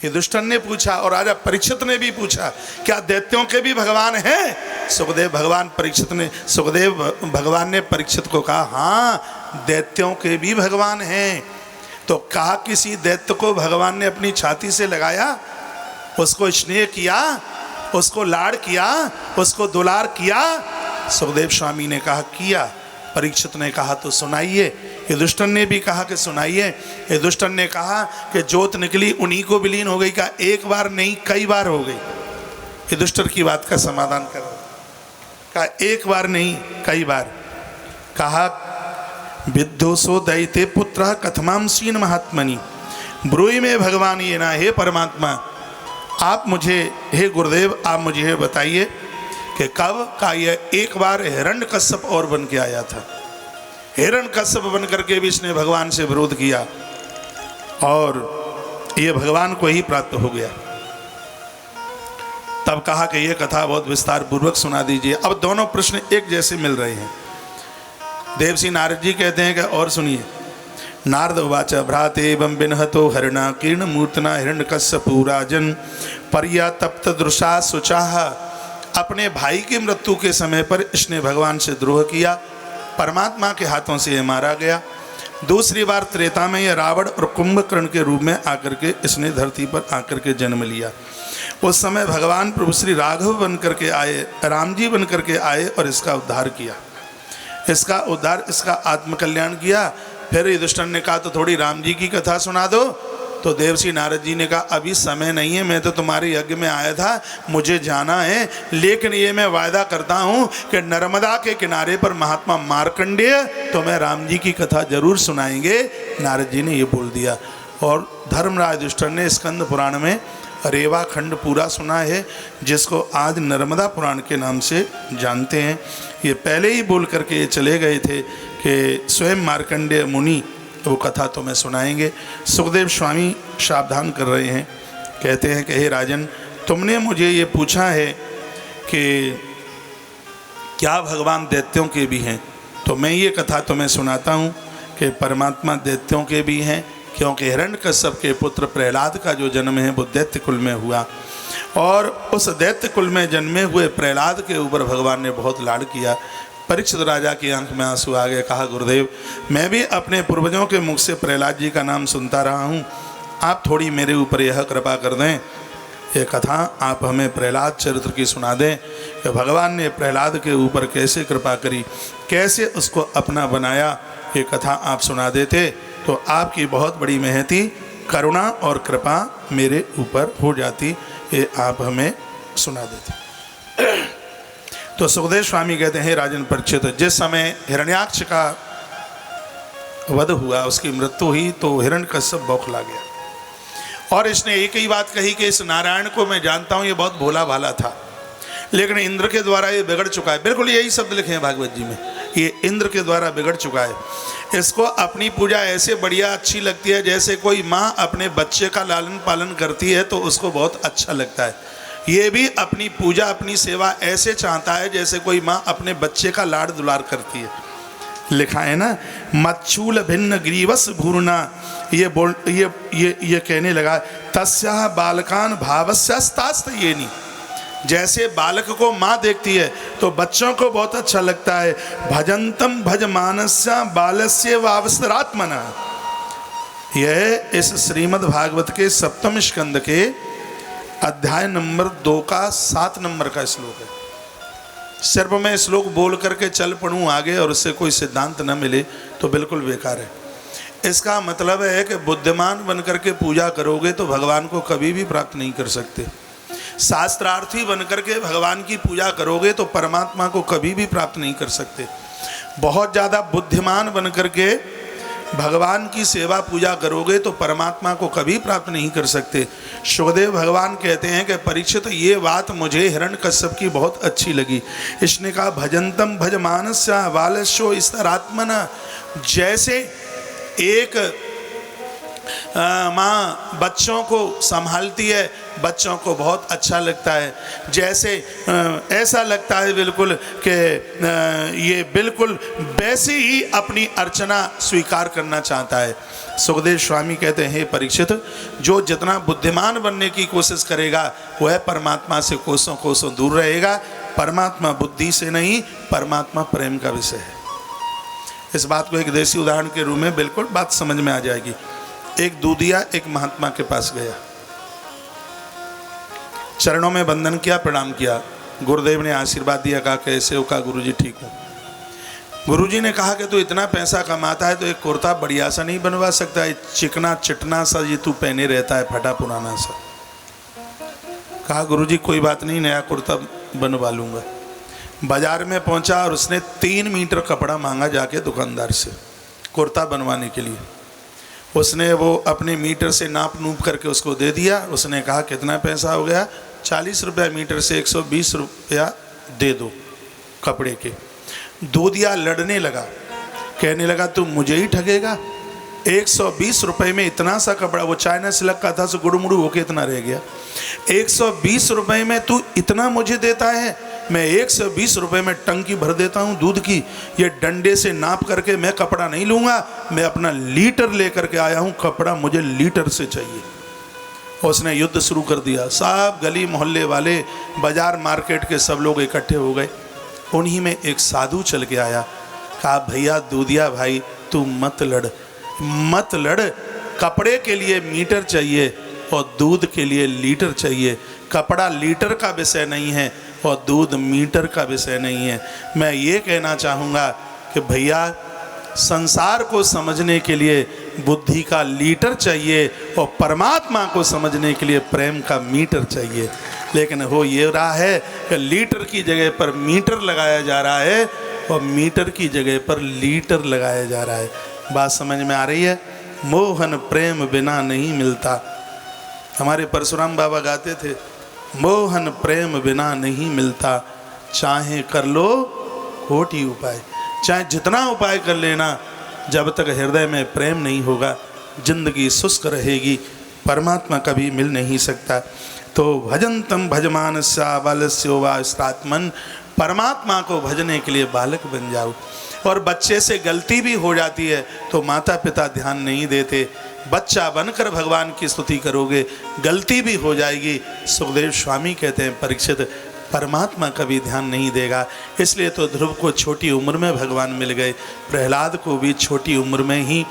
युधिष्ठिर ने पूछा और राजा परीक्षित ने भी पूछा, क्या दैत्यों के भी भगवान हैं? सुखदेव भगवान ने परीक्षित को कहा, हाँ दैत्यों के भी भगवान हैं। तो कहा, किसी दैत्य को भगवान ने अपनी छाती से लगाया, उसको स्नेह किया, उसको लाड़ किया, उसको दुलार किया? सुखदेव स्वामी ने कहा किया। परीक्षित ने कहा तो सुनाइए। युधिष्ठिर ने भी कहा कि सुनाइए। युधिष्ठिर ने कहा कि जोत निकली उन्हीं को विलीन हो गई। का एक बार नहीं कई बार हो गई। युधिष्ठिर की बात का समाधान करो। कहा एक बार नहीं कई बार। कहा विद्धोसो दैते पुत्र कथमांसीन महात्मनि ब्रूहि में भगवान ये ना। हे परमात्मा आप मुझे, हे गुरुदेव आप मुझे ये बताइए कि कब का यह एक बार हिरण्यकश्यप और बन के आया था। हिरण्यकश्यप बन करके भी इसने भगवान से विरोध किया और ये भगवान को ही प्राप्त हो गया। तब कहा कि यह कथा बहुत विस्तार पूर्वक सुना दीजिए। अब दोनों प्रश्न एक जैसे मिल रहे हैं। देवसी नारद जी कहते हैं कि और सुनिए। नारद उवाच भ्राते एवं बिनहतो हरिणा कीर्ण मूर्तना हिरण्यकश्यपो राजन पर्यातप्त दृशा शुचाः। अपने भाई की मृत्यु के समय पर इसने भगवान से द्रोह किया, परमात्मा के हाथों से ये मारा गया। दूसरी बार त्रेता में यह रावण और कुंभकर्ण के रूप में आकर के इसने धरती पर आकर के जन्म लिया। उस समय भगवान प्रभु श्री राघव बन करके आए, राम जी बन करके आए और इसका उद्धार किया, इसका उद्धार, इसका आत्मकल्याण किया। फिर युधिष्ठिर ने कहा तो थोड़ी राम जी की कथा सुना दो। तो देवसी नारद जी ने कहा अभी समय नहीं है, मैं तो तुम्हारे यज्ञ में आया था, मुझे जाना है, लेकिन ये मैं वायदा करता हूँ कि नर्मदा के किनारे पर महात्मा मार्कंडेय तो मैं राम जी की कथा जरूर सुनाएंगे। नारद जी ने ये बोल दिया। और धर्मराज युधिष्ठिर ने स्कंद पुराण में रेवा खंड पूरा सुना है, जिसको आज नर्मदा पुराण के नाम से जानते हैं। ये पहले ही बोल करके चले गए थे कि स्वयं मार्कंडेय मुनि वो कथा तो मैं सुनाएंगे। सुखदेव स्वामी सावधान कर रहे हैं, कहते हैं कि हे राजन तुमने मुझे ये पूछा है कि क्या भगवान दैत्यों के भी हैं, तो मैं ये कथा तुम्हें सुनाता हूँ कि परमात्मा दैत्यों के भी हैं, क्योंकि हिरण्यकश्यप के पुत्र प्रहलाद का जो जन्म है वो दैत्य कुल में हुआ। और उस दैत्य कुल में जन्मे हुए प्रहलाद के ऊपर भगवान ने बहुत लाड़ किया। परीक्षित राजा की आंख में आंसू आ गए। कहा गुरुदेव मैं भी अपने पूर्वजों के मुख से प्रहलाद जी का नाम सुनता रहा हूँ, आप थोड़ी मेरे ऊपर यह कृपा कर दें, ये कथा आप हमें प्रहलाद चरित्र की सुना दें कि भगवान ने प्रहलाद के ऊपर कैसे कृपा करी, कैसे उसको अपना बनाया। ये कथा आप सुना देते तो आपकी बहुत बड़ी महती करुणा और कृपा मेरे ऊपर हो जाती, ये आप हमें सुना देते। तो सुखदेव स्वामी कहते हैं राजन परीक्षित, जिस समय हिरण्याक्ष का वध हुआ, उसकी मृत्यु हुई, तो हिरण्यकश्यप बौखला गया और इसने एक ही बात कही कि इस नारायण को मैं जानता हूँ, ये बहुत भोला भाला था, लेकिन इंद्र के द्वारा ये बिगड़ चुका है। बिल्कुल यही शब्द लिखे हैं भागवत जी में, ये इंद्र के द्वारा बिगड़ चुका है। इसको अपनी पूजा ऐसे बढ़िया अच्छी लगती है जैसे कोई माँ अपने बच्चे का लालन पालन करती है तो उसको बहुत अच्छा लगता है। ये भी अपनी पूजा अपनी सेवा ऐसे चाहता है जैसे कोई माँ अपने बच्चे का लाड़ दुलार करती है। लिखा है ना, मच्छूल भिन्न ग्रीवस भूर्णा, ये कहने लगा तस्या बालकान भावस्यास्तास्त ये नहीं। जैसे बालक को माँ देखती है तो बच्चों को बहुत अच्छा लगता है। भजंतम भज मानस्या बालस्य वावसरात्मना, यह इस श्रीमद् भागवत के सप्तम स्कंद के अध्याय नंबर 2 का 7 नंबर का श्लोक है। सिर्फ मैं श्लोक बोल करके चल पड़ूँ आगे और उससे कोई सिद्धांत न मिले तो बिल्कुल बेकार है। इसका मतलब है कि बुद्धिमान बन करके पूजा करोगे तो भगवान को कभी भी प्राप्त नहीं कर सकते। शास्त्रार्थी बन करके भगवान की पूजा करोगे तो परमात्मा को कभी भी प्राप्त नहीं कर सकते। बहुत ज़्यादा बुद्धिमान बन करके भगवान की सेवा पूजा करोगे तो परमात्मा को कभी प्राप्त नहीं कर सकते। सुखदेव भगवान कहते हैं कि परीक्षित ये बात मुझे हिरण्यकश्यप की बहुत अच्छी लगी। इसने कहा भजंतम भज मानस्या बालस्यो स्तरात्मना, जैसे एक माँ बच्चों को संभालती है, बच्चों को बहुत अच्छा लगता है, जैसे ऐसा लगता है बिल्कुल कि ये बिल्कुल वैसे ही अपनी अर्चना स्वीकार करना चाहता है। सुखदेव स्वामी कहते हैं, हे परीक्षित, जो जितना बुद्धिमान बनने की कोशिश करेगा वह परमात्मा से कोसों कोसों दूर रहेगा। परमात्मा बुद्धि से नहीं, परमात्मा प्रेम का विषय है। इस बात को एक देसी उदाहरण के रूप में बिल्कुल बात समझ में आ जाएगी। एक दूधिया एक महात्मा के पास गया, चरणों में वंदन किया, प्रणाम किया। गुरुदेव ने आशीर्वाद दिया, कहा कैसे हो? कहा गुरुजी ठीक हूँ। गुरुजी ने कहा कि तू इतना पैसा कमाता है तो एक कुर्ता बढ़िया सा नहीं बनवा सकता है? चिकना चिटना सा ये तू पहने रहता है, फटा पुराना सा। कहा गुरुजी कोई बात नहीं, नया कुर्ता बनवा लूँगा। बाजार में पहुंचा और उसने 3 मीटर कपड़ा मांगा जाके दुकानदार से कुर्ता बनवाने के लिए। उसने वो अपने मीटर से नाप नूप करके उसको दे दिया। उसने कहा कितना पैसा हो गया? 40 रुपया मीटर से 120 रुपया दे दो कपड़े के। दूधिया लड़ने लगा, कहने लगा तू मुझे ही ठगेगा? 120 रुपये में इतना सा कपड़ा, वो चाइना सिल्क का था, सो गुड़मुड़ू होके इतना रह गया। 120 रुपये में तू इतना मुझे देता है? मैं 120 रुपये में टंकी भर देता हूँ दूध की। ये डंडे से नाप करके मैं कपड़ा नहीं लूँगा, मैं अपना लीटर लेकर के आया हूँ, कपड़ा मुझे लीटर से चाहिए। उसने युद्ध शुरू कर दिया। सब गली मोहल्ले वाले, बाजार मार्केट के सब लोग इकट्ठे हो गए। उन्हीं में एक साधु चल के आया, कहा भैया दूधिया भाई तू मत लड़, मत लड़। कपड़े के लिए मीटर चाहिए और दूध के लिए लीटर चाहिए। कपड़ा लीटर का विषय नहीं है और दूध मीटर का विषय नहीं है। मैं ये कहना चाहूँगा कि भैया संसार को समझने के लिए बुद्धि का लीटर चाहिए और परमात्मा को समझने के लिए प्रेम का मीटर चाहिए। लेकिन हो ये रहा है कि लीटर की जगह पर मीटर लगाया जा रहा है और मीटर की जगह पर लीटर लगाया जा रहा है। बात समझ में आ रही है? मोहन प्रेम बिना नहीं मिलता। हमारे परशुराम बाबा गाते थे, मोहन प्रेम बिना नहीं मिलता, चाहे कर लो कोटि उपाय। चाहे जितना उपाय कर लेना, जब तक हृदय में प्रेम नहीं होगा जिंदगी शुष्क रहेगी, परमात्मा कभी मिल नहीं सकता। तो भजंतम भजमानस्या बालस्यो वा स्त्रात्मन, परमात्मा को भजने के लिए बालक बन जाओ। और बच्चे से गलती भी हो जाती है तो माता पिता ध्यान नहीं देते। बच्चा बनकर भगवान की स्तुति करोगे, गलती भी हो जाएगी। सुखदेव स्वामी कहते हैं परीक्षित, परमात्मा कभी ध्यान नहीं देगा। इसलिए तो ध्रुव को छोटी उम्र में भगवान मिल गए, प्रहलाद को भी छोटी उम्र में ही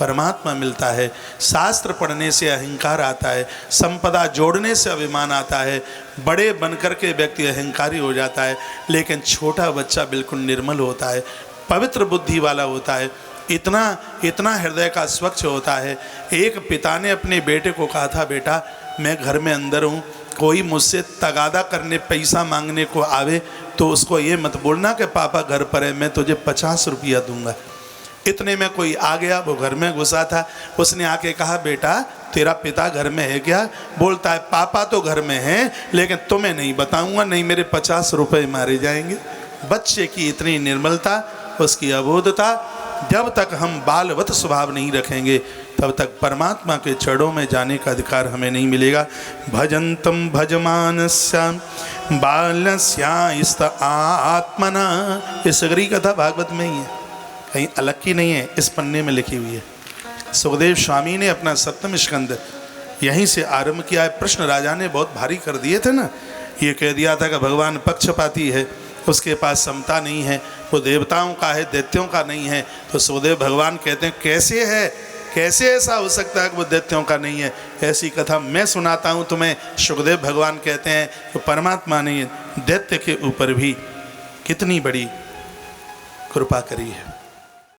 परमात्मा मिलता है। शास्त्र पढ़ने से अहंकार आता है, संपदा जोड़ने से अभिमान आता है, बड़े बनकर के व्यक्ति अहंकारी हो जाता है। लेकिन छोटा बच्चा बिल्कुल निर्मल होता है, पवित्र बुद्धि वाला होता है, इतना हृदय का स्वच्छ होता है। एक पिता ने अपने बेटे को कहा था, बेटा मैं घर में अंदर हूँ, कोई मुझसे तगादा करने पैसा मांगने को आवे तो उसको ये मत बोलना कि पापा घर पर है, मैं तुझे 50 रुपया दूंगा। इतने में कोई आ गया, वो घर में घुसा था। उसने आके कहा, बेटा तेरा पिता घर में है क्या? बोलता है पापा तो घर में हैं लेकिन तुम्हें नहीं बताऊंगा, नहीं मेरे 50 रुपये मारे जाएंगे। बच्चे की इतनी निर्मलता, उसकी अबोधता, जब तक हम बालवत स्वभाव नहीं रखेंगे तब तक परमात्मा के चरणों में जाने का अधिकार हमें नहीं मिलेगा। भजंतम भजमानस्याम बालस्या आत्मना, ये सगरी कथा भागवत में ही है, कहीं अलग की नहीं है, इस पन्ने में लिखी हुई है। सुखदेव स्वामी ने अपना 7वें स्कंद यहीं से आरंभ किया है। प्रश्न राजा ने बहुत भारी कर दिए थे ना, ये कह दिया था कि भगवान पक्षपाती है, उसके पास समता नहीं है, वो देवताओं का है दैत्यों का नहीं है। तो सुखदेव भगवान कहते हैं कैसे है, कैसे ऐसा हो सकता है कि वो दैत्यों का नहीं है? ऐसी कथा मैं सुनाता हूँ तुम्हें। सुखदेव भगवान कहते हैं कि परमात्मा ने दैत्य के ऊपर भी कितनी बड़ी कृपा करी है।